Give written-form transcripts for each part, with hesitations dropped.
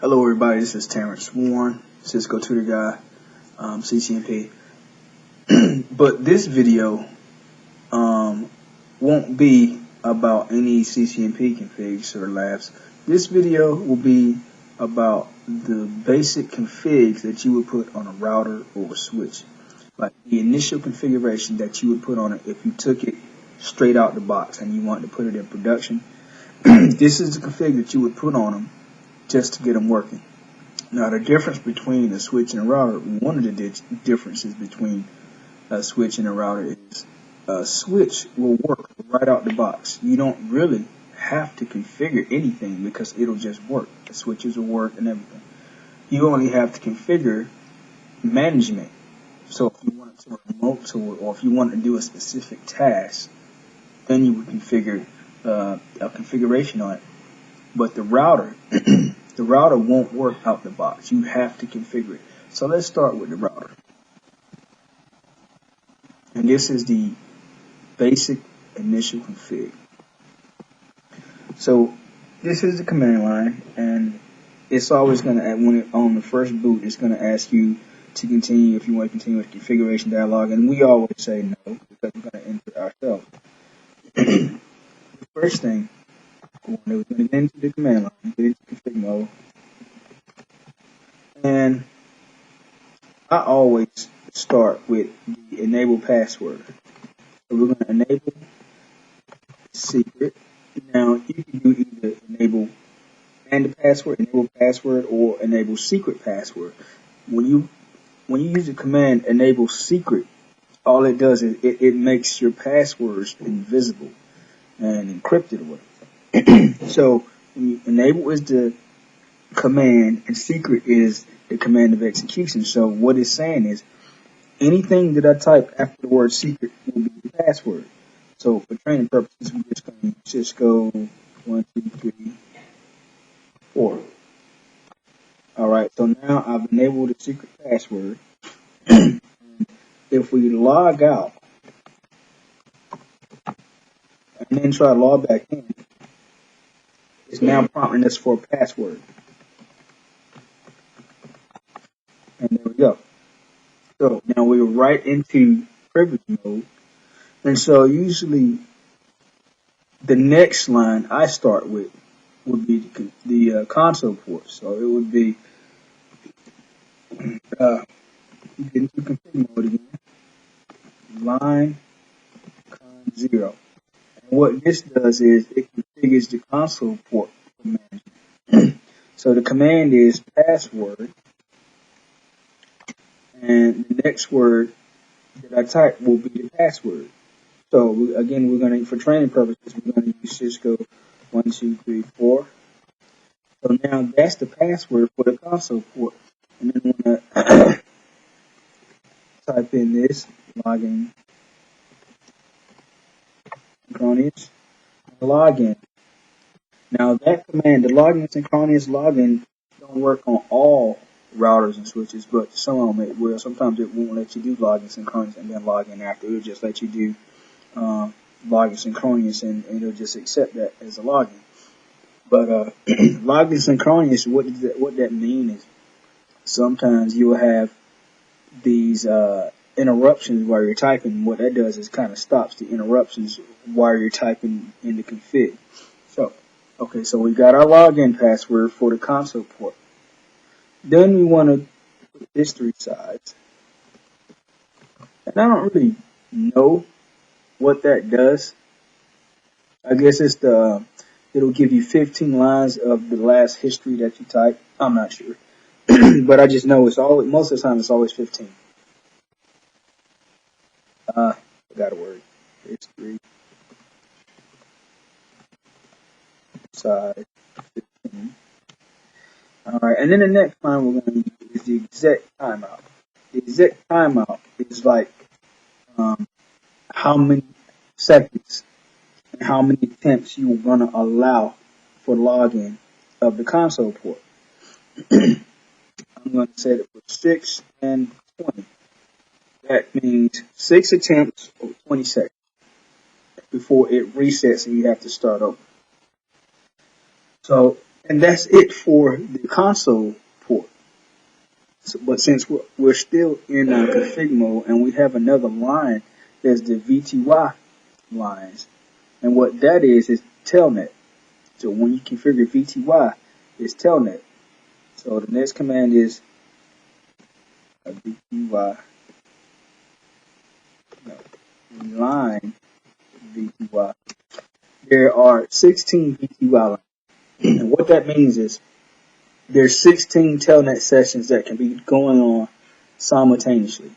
Hello everybody, this is Terrence Warren, Cisco Tutor Guy, CCNP. But this video won't be about any CCNP configs or labs. This video will be about the basic configs that you would put on a router or a switch. Like the initial configuration that you would put on it if you took it straight out the box and you wanted to put it in production. This is the config that you would put on them just to get them working. Now, the difference between a switch and a router, one of the differences between a switch and a router is a switch will work right out the box. You don't really have to configure anything because it'll just work. The switches will work and everything. You only have to configure management. So if you wanted to remote to it or if you wanted to do a specific task, then you would configure a configuration on it. But the router, the router won't work out the box. You have to configure it. So let's start with the router. And this is the basic initial config. So this is the command line, and it's always going to, when it on the first boot, it's going to ask you to continue if you want to continue with the configuration dialog, and we always say no because we're going to enter ourselves. The first thing we're going to get into the command line, get into config mode, and I always start with the enable password. So we're going to enable secret. Now you can do either enable and the password, enable password, or enable secret password. When you use the command enable secret, all it does is it makes your passwords invisible and encrypted away. So enable is the command and secret is the command of execution. So what it's saying is anything that I type after the word secret will be the password. So for training purposes, we're just going to use Cisco 1, 2, 3, 4. Alright, so now I've enabled the secret password. If we log out and then try to log back in, it's now prompting us for a password. And there we go. So now we're right into privilege mode. And so usually the next line I start with would be the console port. So it would be get into config mode again. Line con 0. And what this does is it configures the console port for management. So the command is password, and the next word that I type will be the password. So again, we're going to, for training purposes, we're going to use Cisco 1, 2, 3, 4. So now that's the password for the console port. And then when I type in this, login synchronous, login. Now that command, the login synchronous login, don't work on all routers and switches, but some of them it will. Sometimes it won't let you do login synchronous and then log in after. It'll just let you do login synchronous and it'll just accept that as a login. But login synchronous, what that means is sometimes you'll have these interruptions while you're typing. What that does is kind of stops the interruptions while you're typing in the config. So, okay, so we got our login password for the console port. Then we want to put history size. And I don't really know what that does. I guess it's it'll give you 15 lines of the last history that you type. I'm not sure. But I just know it's always, most of the time it's always 15. Forgot a word. History size 15. Alright, and then the next line we're going to use is the exec timeout. The exec timeout is like how many seconds and how many attempts you are going to allow for login of the console port. I'm going to set it for 6 and 20. That means 6 attempts or 20 seconds before it resets and you have to start over. So And that's it for the console port. So, but since we're still in config mode and we have another line, there's the VTY lines. And what that is telnet. So when you configure VTY, it's telnet. So the next command is VTY, no, line VTY. There are 16 VTY lines. And what that means is there's 16 telnet sessions that can be going on simultaneously,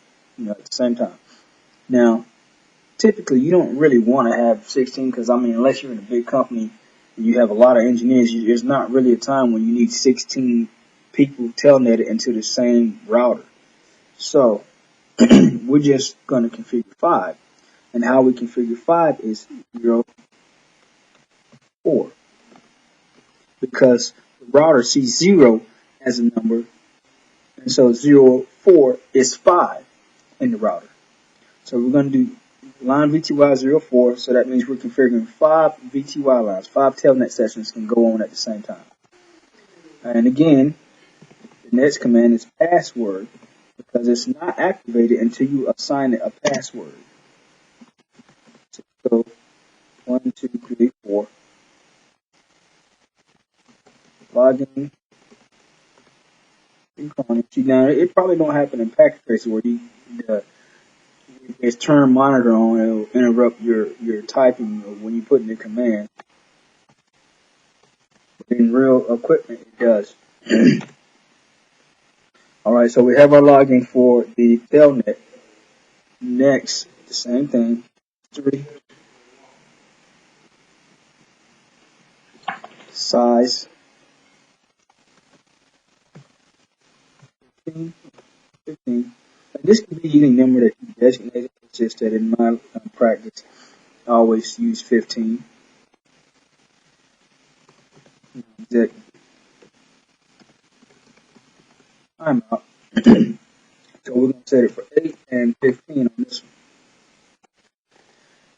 at the same time. Now, typically you don't really want to have 16 because, unless you're in a big company and you have a lot of engineers, there's not really a time when you need 16 people telnetted into the same router. So, we're just going to configure 5. And how we configure 5 is 0, 4. Because the router sees 0 as a number, and so 0, 4 is 5 in the router. So we're going to do line VTY 0, 4, so that means we're configuring 5 VTY lines, 5 telnet sessions can go on at the same time. And again, the next command is password, because it's not activated until you assign it a password. So 1, 2, 3, 4. Login. See, now it probably don't happen in packet tracer where there's term monitor on, it'll interrupt your typing when you put in the command. But in real equipment, it does. Alright, so we have our login for the telnet. Next, the same thing. 3. Size. 15. This can be any number that you designate. It's just that in my practice, I always use 15. Exactly. I'm out. So we're going to set it for 8 and 15 on this one.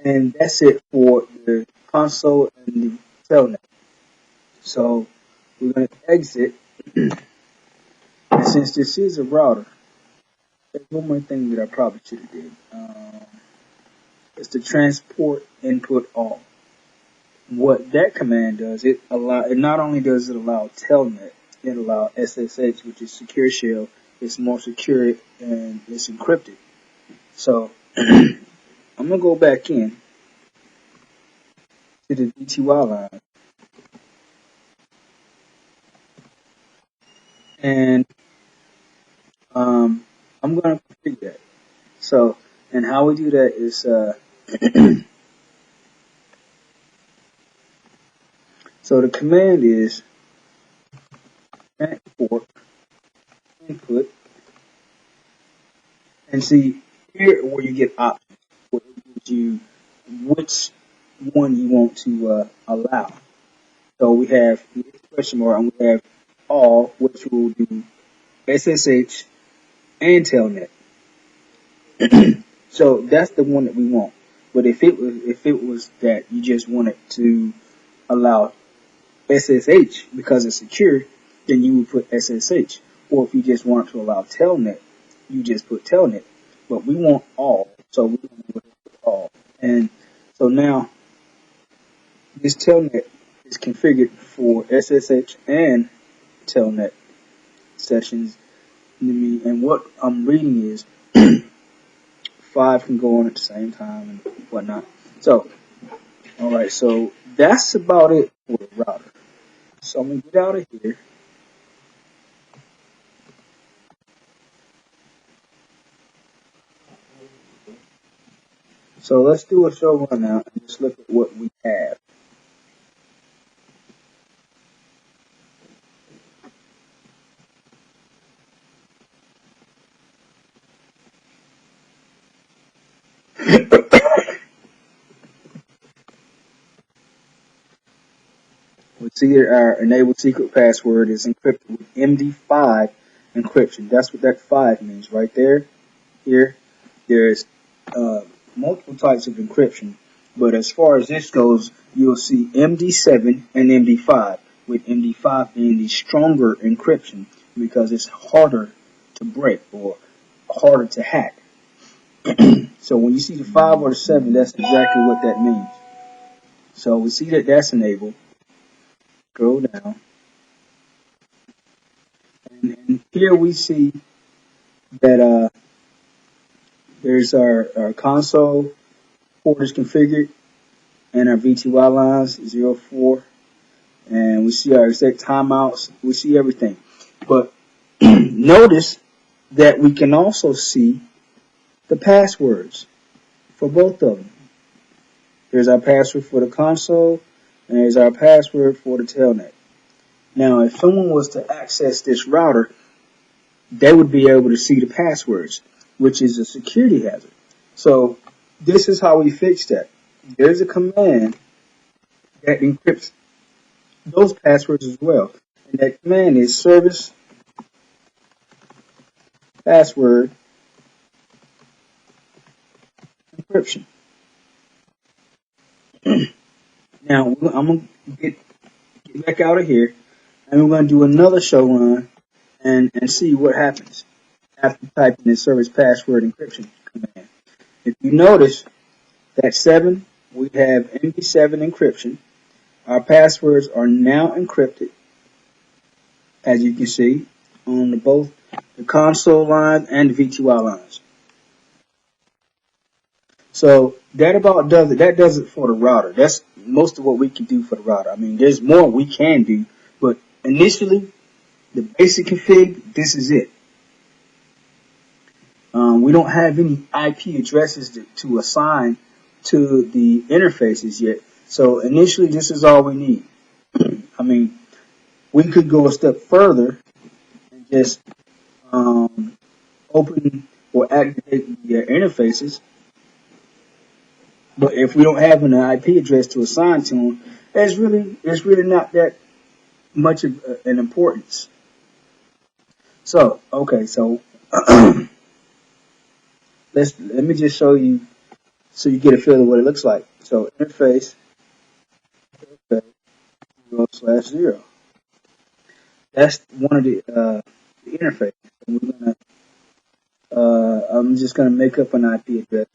And that's it for the console and the telnet. So we're going to exit. And since this is a router, there's one more thing that I probably should have did. It's the transport input all. What that command does, it not only does it allow telnet, it allows SSH, which is secure shell. It's more secure and it's encrypted. So I'm gonna go back in to the VTY line, and I'm gonna configure that. So, and how we do that is so the command is transport input, and see here where you get options, where it gives you which one you want to allow. So we have the question mark, and we have all, which will do SSH and telnet. So that's the one that we want. But if it was that you just wanted to allow SSH because it's secure, then you would put SSH. Or if you just wanted to allow telnet, you just put telnet. But we want all, so we're going to put all. And so now this telnet is configured for SSH and telnet sessions. And what I'm reading is 5 can go on at the same time and whatnot. So, alright, so that's about it for the router. So I'm going to get out of here. So let's do a show run now and just look at what we have. We see here our enabled secret password is encrypted with MD5 encryption. That's what that 5 means right there. Here, there's multiple types of encryption, but as far as this goes, you'll see MD7 and MD5. with MD5 being the stronger encryption because it's harder to break or harder to hack. So when you see the 5 or the 7, that's exactly what that means. So we see that that's enabled. Go down. And here we see that there's our console port is configured and our VTY lines 04. And we see our exact timeouts. We see everything. But notice that we can also see the passwords for both of them. There's our password for the console, and there's our password for the telnet. Now, if someone was to access this router, they would be able to see the passwords, which is a security hazard. So this is how we fix that. There's a command that encrypts those passwords as well. And that command is service password encryption. Now, I'm going to get back out of here, and we're going to do another show run and see what happens after typing in service password encryption command. If you notice that 7, we have MD7 encryption. Our passwords are now encrypted, as you can see, on both the console line and the VTY lines. So that about does it. That does it for the router. That's most of what we can do for the router. I mean, there's more we can do, but initially, the basic config, this is it. We don't have any IP addresses to assign to the interfaces yet. So initially, this is all we need. I mean, we could go a step further and just open or activate the interfaces. But if we don't have an IP address to assign to them, it's really not that much of an importance. So, okay, so let me just show you so you get a feel of what it looks like. So interface 0/0. That's one of the interfaces. And we're gonna I'm just gonna make up an IP address.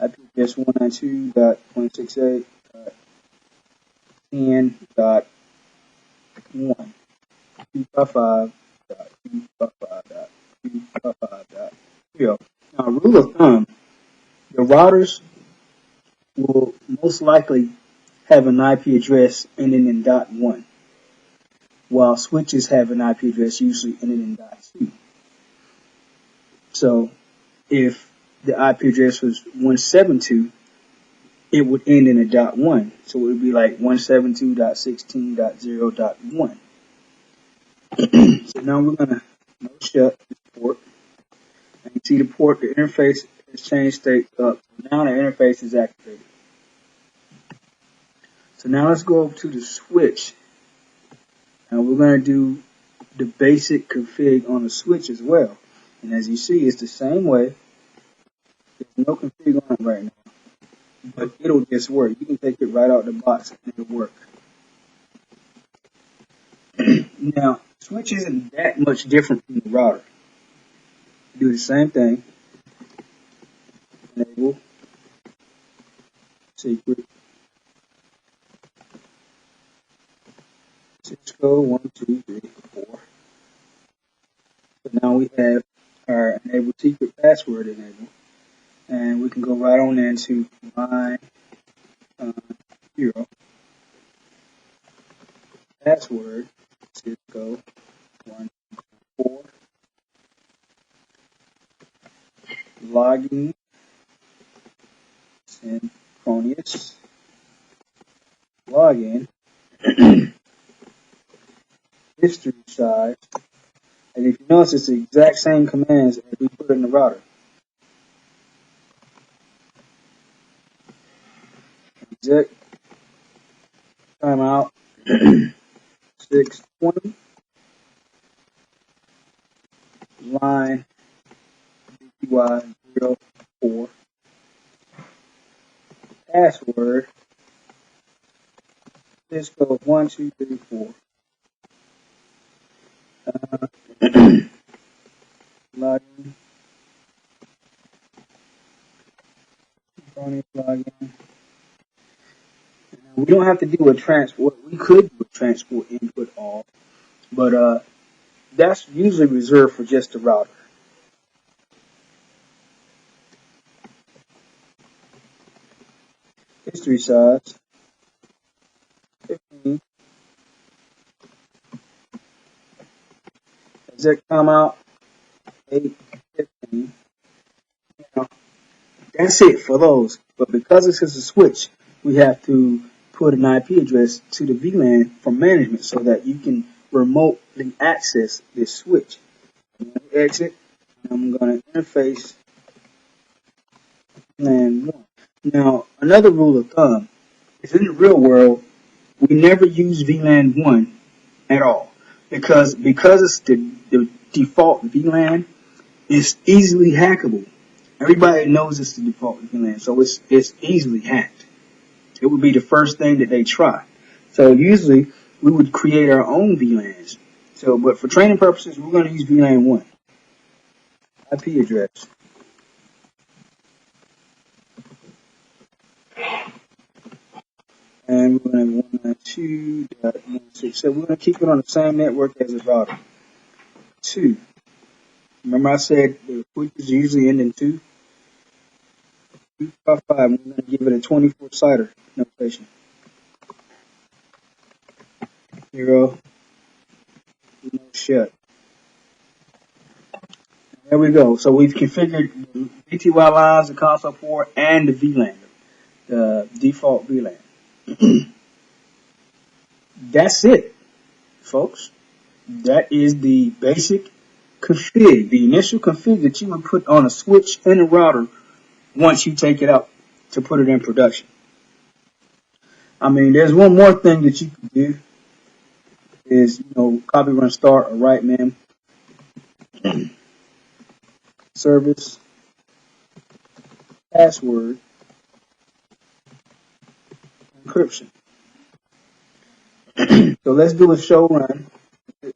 IP address 192.168.10.1 255.255.255.0. Now, rule of thumb, the routers will most likely have an IP address ending in .1, while switches have an IP address usually ending in .2. So, if the IP address was 172, it would end in a .1. So it would be like 172.16.0.1. So now we're going to shut this port. And you see the port, the interface has changed state up. Now the interface is activated. So now let's go over to the switch. And we're going to do the basic config on the switch as well. And as you see, it's the same way. There's no config on it right now. But it'll just work. You can take it right out the box and it'll work. Now, switch isn't that much different from the router. Do the same thing. Enable secret Cisco 1, 2, 3, 4. So now we have our enable secret password enabled, and we can go right on into line 0 password Cisco 1, 4 login synchronous login history size. And if you notice, it's the exact same commands as we put in the router. Exec timeout 620 line BY04 password Cisco 1, 2, 3, 4. Login. Login. We don't have to do a transport. We could do a transport input all, but that's usually reserved for just the router. History size 15. Exec timeout 8, 15. Now, that's it for those. But because this is a switch, we have to put an IP address to the VLAN for management so that you can remotely access this switch. I'm going to exit. I'm going to interface VLAN 1. Now, another rule of thumb is in the real world, we never use VLAN 1 at all because it's the default VLAN, it's easily hackable. Everybody knows it's the default VLAN, so it's easily hacked. It would be the first thing that they try. So usually we would create our own VLANs. So, but for training purposes, we're going to use VLAN 1. IP address. And we're going to have 192.168. So we're going to keep it on the same network as the router. 2. Remember I said the switches usually end in 2? 255. We're going to give it a 24-sided notation. 0. No shut. There we go. So we've configured the BTY lines, the console port, and the VLAN, the default VLAN. That's it, folks. That is the basic config, the initial config that you would put on a switch and a router once you take it out to put it in production. I mean, there's one more thing that you can do is, copy, run, start, or write mem, service, password, encryption. So let's do a show run and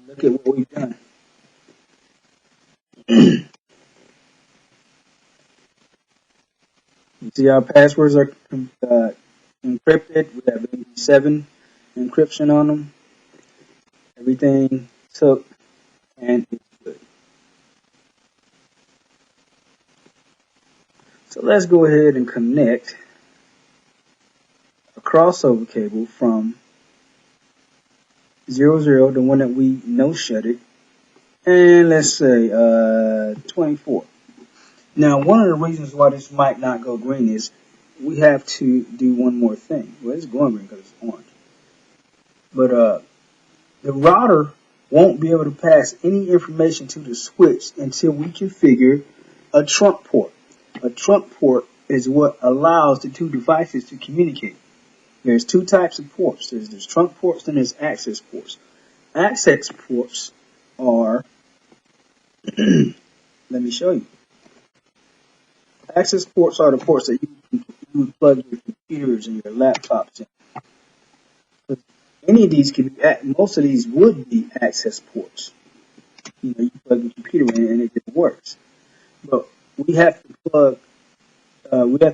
look at what we've done. You see our passwords are encrypted. We have 7 encryption on them. Everything took and it's good. So let's go ahead and connect a crossover cable from 00, the one that we no-shutted, and let's say 24. Now, one of the reasons why this might not go green is we have to do one more thing. Well, it's going green because it's orange. But the router won't be able to pass any information to the switch until we configure a trunk port. A trunk port is what allows the two devices to communicate. There's 2 types of ports. There's trunk ports and there's access ports. Access ports are, let me show you. Access ports are the ports that you would plug your computers and your laptops in. Any of these could be, most of these would be access ports. You plug your computer in and it just works. But we have to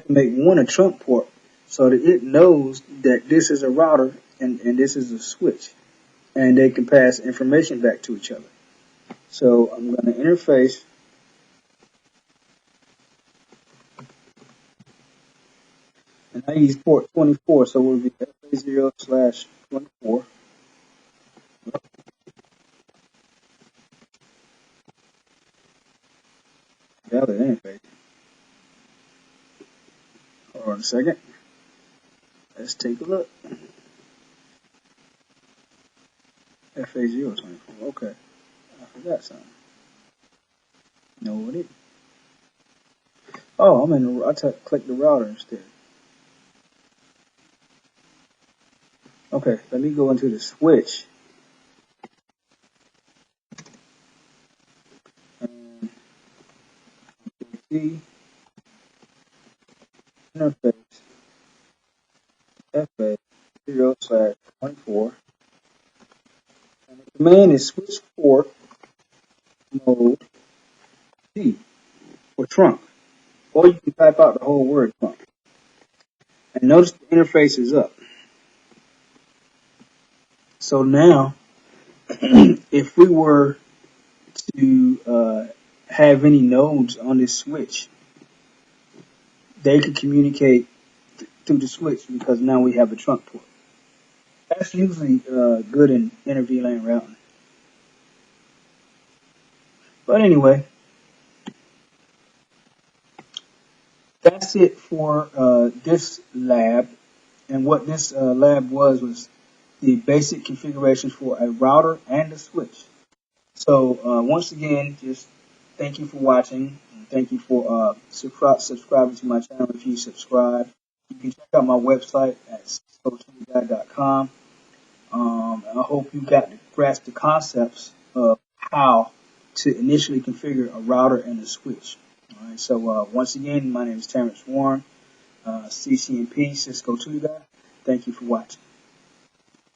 make one a trunk port so that it knows that this is a router and this is a switch. And they can pass information back to each other. So I'm going to interface and I use port 24, so it will be FA0/24. Valid interface. Hold on a second. Let's take a look. FA0/24. Okay. I forgot something. No, what it? Oh, click the router instead. Okay, let me go into the switch. And see interface. 24. And the command is switch port mode T for trunk. Or you can type out the whole word trunk. And notice the interface is up. So now, if we were to have any nodes on this switch, they could communicate through the switch because now we have a trunk port. That's usually good in inter VLAN routing. But anyway, that's it for this lab. And what this lab was the basic configurations for a router and a switch. So once again, just thank you for watching. And thank you for subscribing to my channel if you subscribe. You can check out my website at cisco.com. I hope you got to grasp the concepts of how to initially configure a router and a switch. All right. So once again, my name is Terrence Warren, CCNP, Cisco Tutor. Thank you for watching.